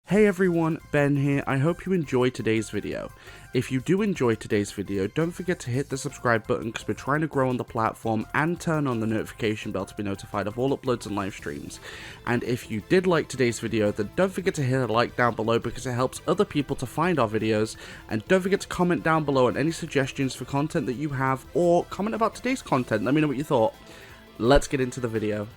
Hey everyone, Ben here. I hope you enjoyed today's video. If you do enjoy today's video, don't forget to hit the subscribe button because we're trying to grow on the platform, and turn on the notification bell to be notified of all uploads and live streams. And if you did like today's video, then don't forget to hit a like down below because it helps other people to find our videos. And don't forget to comment down below on any suggestions for content that you have, or comment about today's content. Let me know what you thought. Let's get into the video.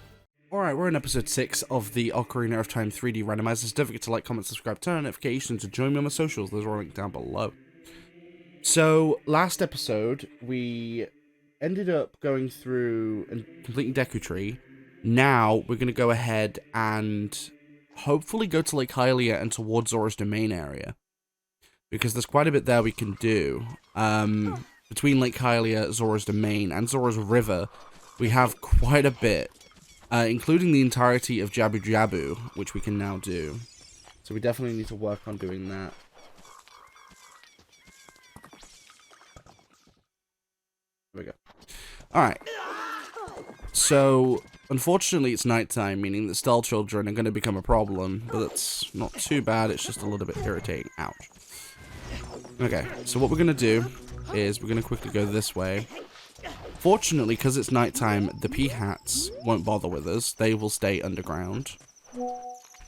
Alright, we're in episode 6 of the Ocarina of Time 3D randomizers. Don't forget to like, comment, subscribe, turn on notifications, and join me on my socials. Those are all linked down below. So, last episode, we ended up going through and completing Deku Tree. Now, we're going to go ahead and hopefully go to Lake Hylia and towards Zora's Domain area. Because there's quite a bit there we can do. Between Lake Hylia, Zora's Domain, and Zora's River, we have quite a bit. Including the entirety of Jabu Jabu, which we can now do. So we definitely need to work on doing that. There we go. Alright. So, unfortunately it's nighttime, meaning that Star Children are going to become a problem. But that's not too bad, it's just a little bit irritating. Ouch. Okay, so what we're going to do is we're going to quickly go this way. Fortunately, because it's nighttime, the Peahats won't bother with us. They will stay underground.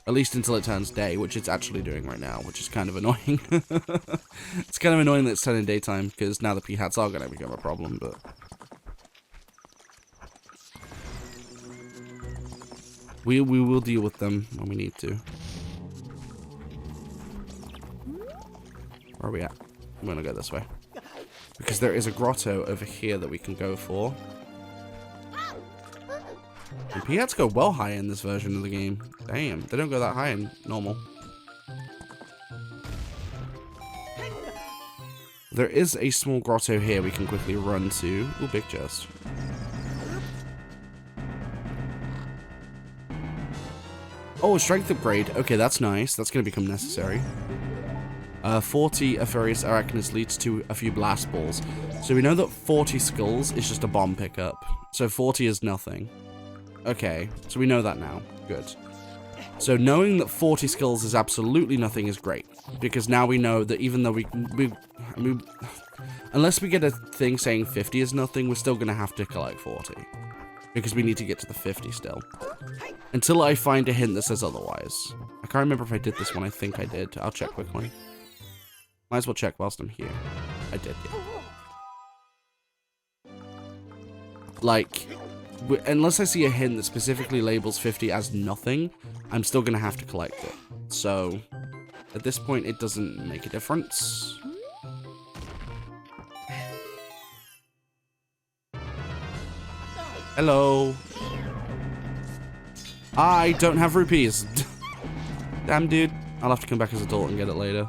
At least until it turns day, which it's actually doing right now, which is kind of annoying. It's kind of annoying that it's turning daytime, because now the Peahats are going to become a problem, but... We will deal with them when we need to. Where are we at? I'm going to go this way. Because there is a grotto over here that we can go for. And Peahats go well high in this version of the game. Damn, they don't go that high in normal. There is a small grotto here we can quickly run to. Ooh, big chest. Oh, a strength upgrade. Okay, that's nice. That's going to become necessary. 40 Apharius Arachnis leads to a few blast balls. So we know that 40 skulls is just a bomb pickup. So 40 is nothing. Okay, so we know that now. Good. So knowing that 40 skulls is absolutely nothing is great. Because now we know that even though I mean, unless we get a thing saying 50 is nothing, we're still going to have to collect 40. Because we need to get to the 50 still. Until I find a hint that says otherwise. I can't remember if I did this one. I think I did. I'll check quickly. Might as well check whilst I'm here. I did, yeah. Like, unless I see a hint that specifically labels 50 as nothing, I'm still going to have to collect it. So, at this point, it doesn't make a difference. Hello. I don't have rupees. Damn, dude. I'll have to come back as adult and get it later.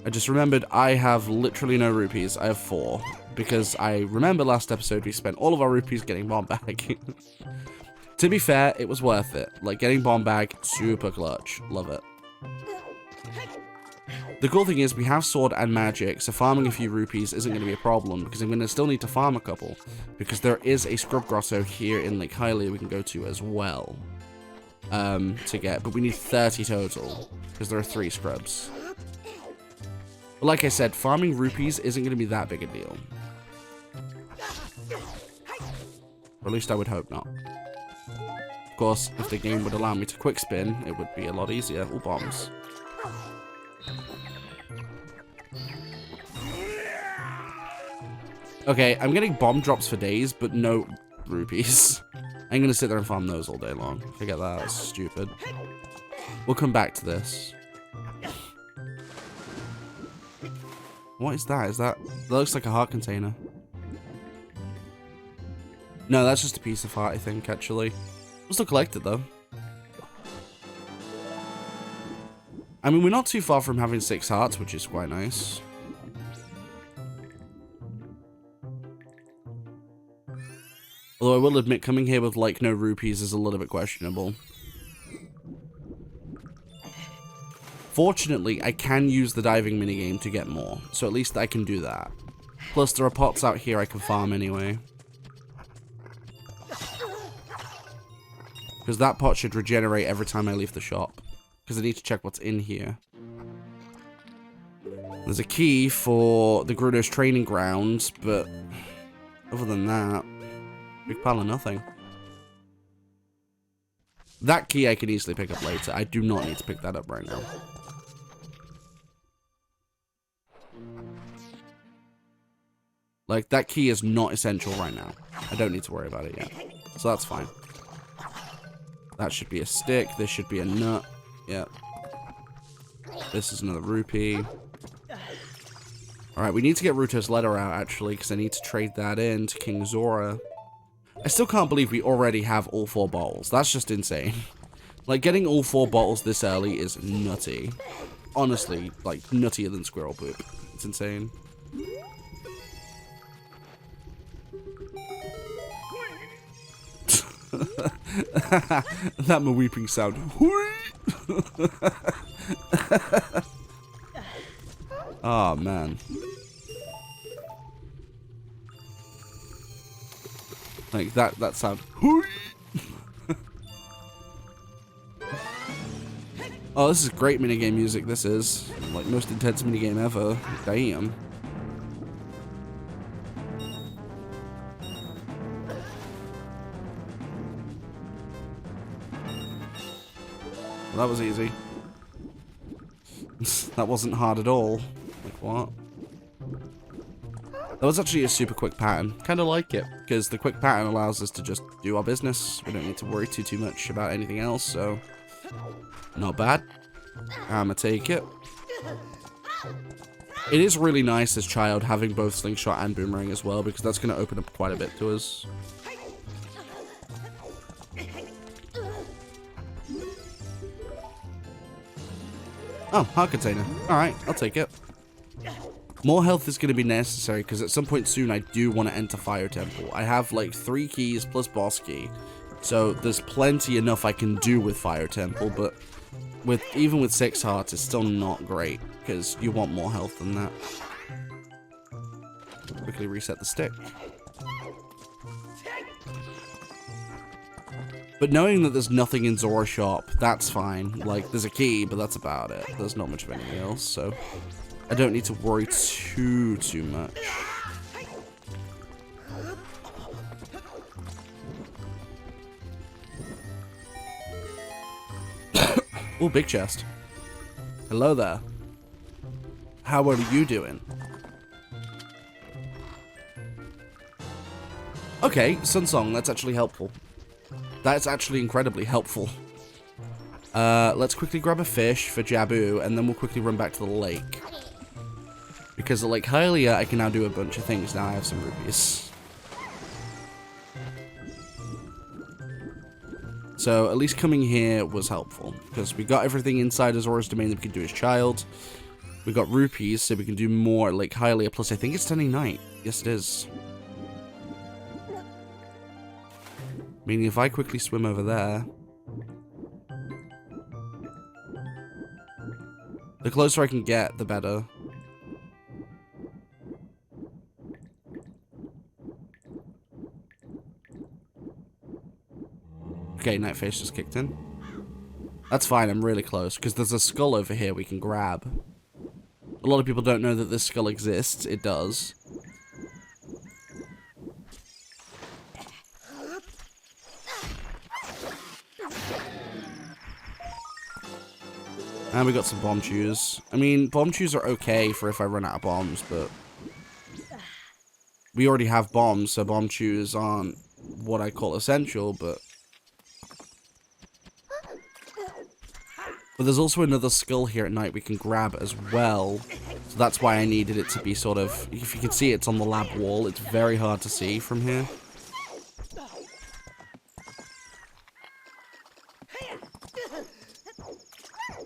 I just remembered I have literally no rupees. I have 4. Because I remember last episode we spent all of our rupees getting bomb bag. To be fair, it was worth it. Like, getting bomb bag, super clutch. Love it. The cool thing is we have sword and magic, so farming a few rupees isn't going to be a problem, because I'm going to still need to farm a couple. Because there is a scrub grotto here in Lake Hylia we can go to as well. To get, but we need 30 total, because there are 3 scrubs. But like I said, farming rupees isn't going to be that big a deal. Or at least I would hope not. Of course, if the game would allow me to quick spin, it would be a lot easier. All bombs. Okay, I'm getting bomb drops for days, but no rupees. I'm going to sit there and farm those all day long. Forget that, that's stupid. We'll come back to this. What is that? That looks like a heart container. No, that's just a piece of heart, I think, actually. We'll still collect it, though. I mean, we're not too far from having 6 hearts, which is quite nice. Although I will admit, coming here with, like, no rupees is a little bit questionable. Fortunately, I can use the diving minigame to get more, so at least I can do that. Plus, there are pots out here I can farm anyway. Because that pot should regenerate every time I leave the shop. because I need to check what's in here. There's a key for the Gruno's training grounds, but other than that, big pile of nothing. That key I can easily pick up later. I do not need to pick that up right now. Like, that key is not essential right now. I don't need to worry about it yet. So that's fine. That should be a stick. This should be a nut. Yeah. This is another rupee. Alright, we need to get Ruto's letter out, actually, because I need to trade that in to King Zora. I still can't believe we already have all 4 bottles. That's just insane. Like, getting all 4 bottles this early is nutty. Honestly, like, nuttier than squirrel poop. It's insane. That MWEEPing sound. Oh, man. Like, that sound. Oh, this is great minigame music, this is. Like, most intense minigame ever. Damn. Well, that was easy. That wasn't hard at all. Like, what? That was actually a super quick pattern. Kind of like it, because the quick pattern allows us to just do our business. We don't need to worry too much about anything else, so... Not bad. I'ma take it. It is really nice as child having both slingshot and boomerang as well, because that's going to open up quite a bit to us. Oh, heart container. Alright, I'll take it. More health is going to be necessary, because at some point soon I do want to enter Fire Temple. I have like 3 keys plus boss key. So there's plenty enough I can do with Fire Temple, but even with 6 hearts, it's still not great, because you want more health than that. Quickly reset the stick. But knowing that there's nothing in Zora's shop, that's fine. Like, there's a key, but that's about it. There's not much of anything else, so I don't need to worry too much. Oh, big chest. Hello there. How are you doing? Okay, Sun Song, that's actually helpful. That's actually incredibly helpful. Let's quickly grab a fish for Jabu, and then we'll quickly run back to the lake. Because at Lake Hylia, I can now do a bunch of things. Now I have some rupees. So, at least coming here was helpful. Because we got everything inside Zora's domain that we could do as child. We got rupees, so we can do more at Lake Hylia. Plus, I think it's turning night. Yes, it is. Meaning if I quickly swim over there... The closer I can get, the better. Okay, Nightface just kicked in. That's fine, I'm really close, because there's a skull over here we can grab. A lot of people don't know that this skull exists. It does. And we got some bomb chews. I mean, bomb chews are okay for if I run out of bombs, but... We already have bombs, so bomb chews aren't what I call essential, but... But there's also another skull here at night we can grab as well. So that's why I needed it to be sort of... If you can see, it's on the lab wall. It's very hard to see from here.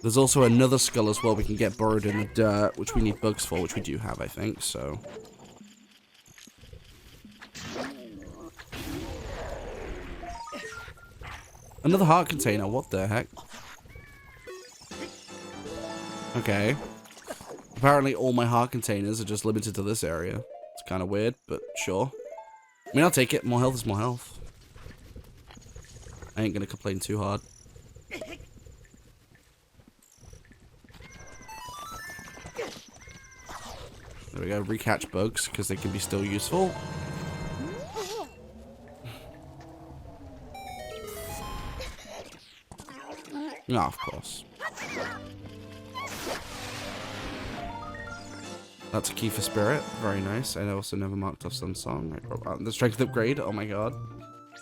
There's also another skull as well we can get burrowed in the dirt, which we need bugs for, which we do have, I think, so... Another heart container, what the heck? Okay. Apparently all my heart containers are just limited to this area. It's kind of weird, but sure. I mean, I'll take it. More health is more health. I ain't gonna complain too hard. There we go. Recatch bugs, because they can be still useful. No, of course. That's a key for spirit. Very nice. I also never marked off Sun Song. The strength upgrade. Oh my god.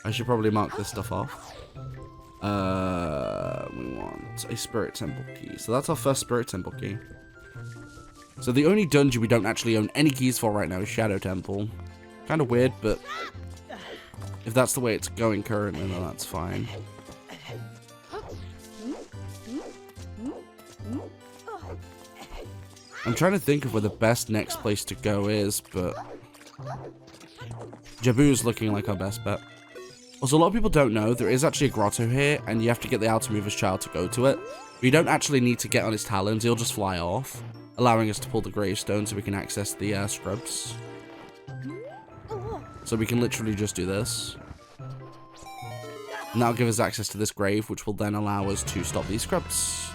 I should probably mark this stuff off. We want a spirit temple key. So that's our first spirit temple key. So the only dungeon we don't actually own any keys for right now is Shadow Temple. Kind of weird, but if that's the way it's going currently, then that's fine. I'm trying to think of where the best next place to go is, but Jabu's looking like our best bet. Also, a lot of people don't know, there is actually a grotto here, and you have to get the Outer Mover's Child to go to it. But you don't actually need to get on his talons, he'll just fly off, allowing us to pull the gravestone so we can access the scrubs. So we can literally just do this. And that'll give us access to this grave, which will then allow us to stop these scrubs.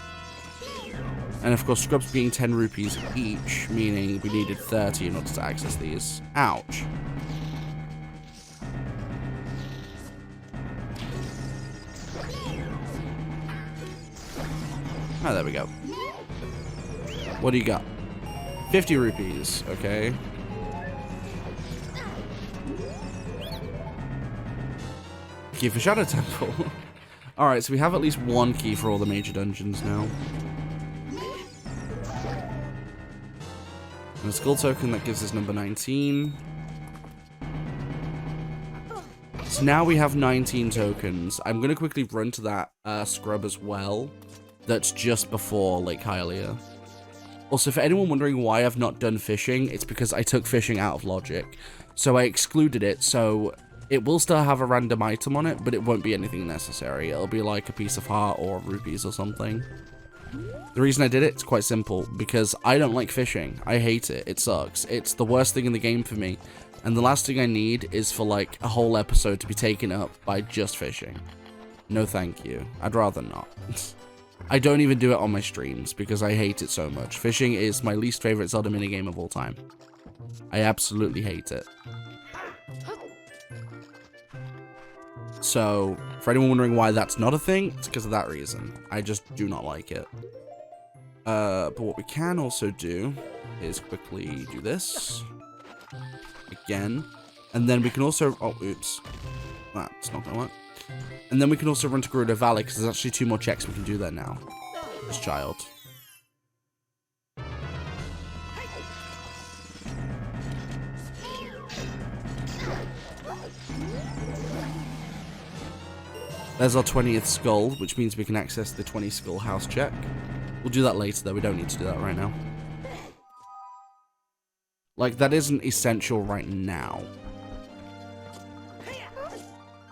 And of course, scrubs being 10 rupees each, meaning we needed 30 in order to access these. Ouch. Oh, there we go. What do you got? 50 rupees, okay. Key for Shadow Temple. Alright, so we have at least one key for all the major dungeons now. And a skull token that gives us number 19. So now we have 19 tokens. I'm going to quickly run to that scrub as well. That's just before Lake Hylia. Also, for anyone wondering why I've not done fishing, it's because I took fishing out of logic. So I excluded it, so it will still have a random item on it, but it won't be anything necessary. It'll be like a piece of heart or rupees or something. The reason I did it is quite simple, because I don't like fishing. I hate it. It sucks. It's the worst thing in the game for me. And the last thing I need is for like a whole episode to be taken up by just fishing. No thank you. I'd rather not. I don't even do it on my streams because I hate it so much. Fishing is my least favorite Zelda minigame of all time. I absolutely hate it. So, for anyone wondering why that's not a thing, it's because of that reason. I just do not like it. But what we can also do is quickly do this. Again. And then we can also... Oh, oops. That's not gonna work. And then we can also run to Gerudo Valley, because there's actually 2 more checks we can do there now. This child. There's our 20th skull, which means we can access the 20 skull house check. We'll do that later, though. We don't need to do that right now. Like, that isn't essential right now.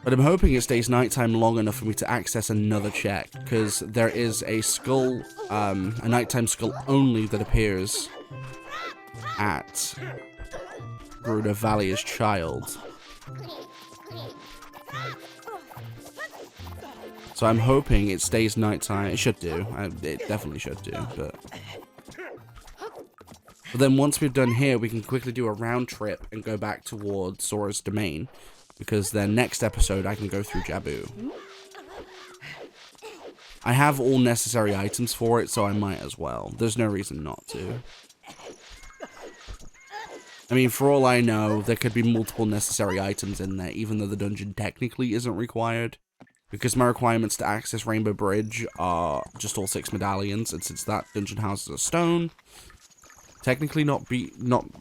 But I'm hoping it stays nighttime long enough for me to access another check, because there is a skull, a nighttime skull only that appears at Gerudo Valley as child. So I'm hoping it stays nighttime. It should do. It definitely should do, but then once we've done here, we can quickly do a round trip and go back towards Sora's domain. Because then next episode, I can go through Jabu. I have all necessary items for it, so I might as well. There's no reason not to. I mean, for all I know, there could be multiple necessary items in there, even though the dungeon technically isn't required. Because my requirements to access Rainbow Bridge are just all 6 medallions, and since that dungeon houses a stone, technically not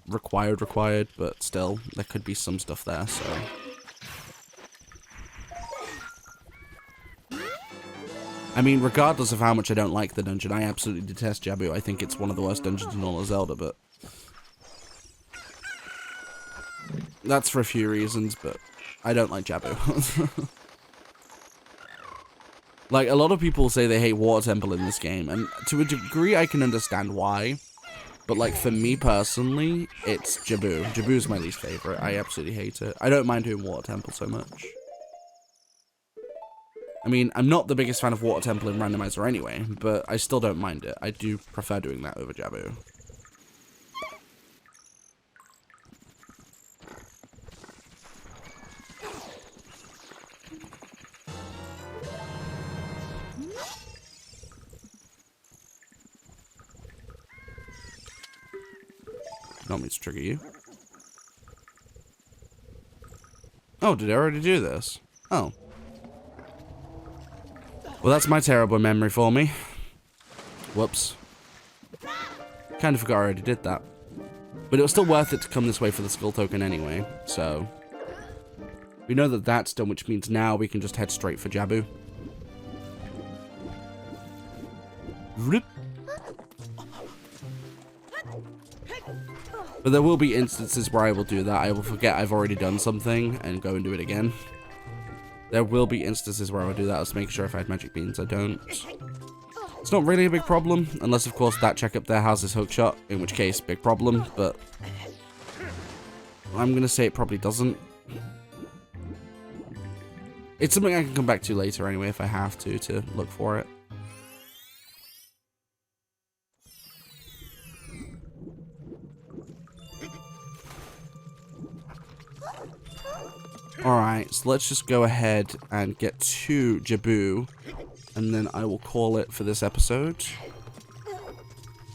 required, but still, there could be some stuff there, so... I mean, regardless of how much I don't like the dungeon, I absolutely detest Jabu. I think it's one of the worst dungeons in all of Zelda, but... that's for a few reasons, but I don't like Jabu. Like, a lot of people say they hate Water Temple in this game, and to a degree I can understand why. But, like, for me personally, it's Jabu. Jabu's my least favorite. I absolutely hate it. I don't mind doing Water Temple so much. I mean, I'm not the biggest fan of Water Temple in Randomizer anyway, but I still don't mind it. I do prefer doing that over Jabu. want me to trigger you. Oh, did I already do this? Oh. Well, that's my terrible memory for me. Whoops. Kind of forgot I already did that. But it was still worth it to come this way for the skill token anyway, so... We know that that's done, which means now we can just head straight for Jabu. But there will be instances where I will do that. I will forget I've already done something and go and do it again. There will be instances where I will do that. Let's make sure if I had magic beans, I don't. It's not really a big problem, unless of course that check up there has this hook shot, in which case, big problem, but I'm gonna say it probably doesn't. It's something I can come back to later anyway if I have to look for it. Alright, so let's just go ahead and get to Jabu, and then I will call it for this episode.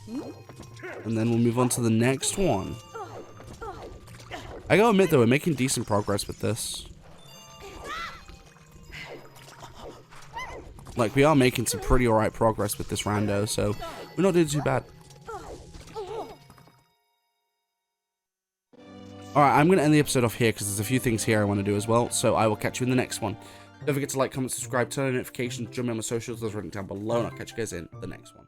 And then we'll move on to the next one. I gotta admit though, we're making decent progress with this. Like, we are making some pretty alright progress with this rando, so we're not doing too bad. Alright, I'm going to end the episode off here because there's a few things here I want to do as well, so I will catch you in the next one. Don't forget to like, comment, subscribe, turn on notifications, join me on my socials, those are written down below, and I'll catch you guys in the next one.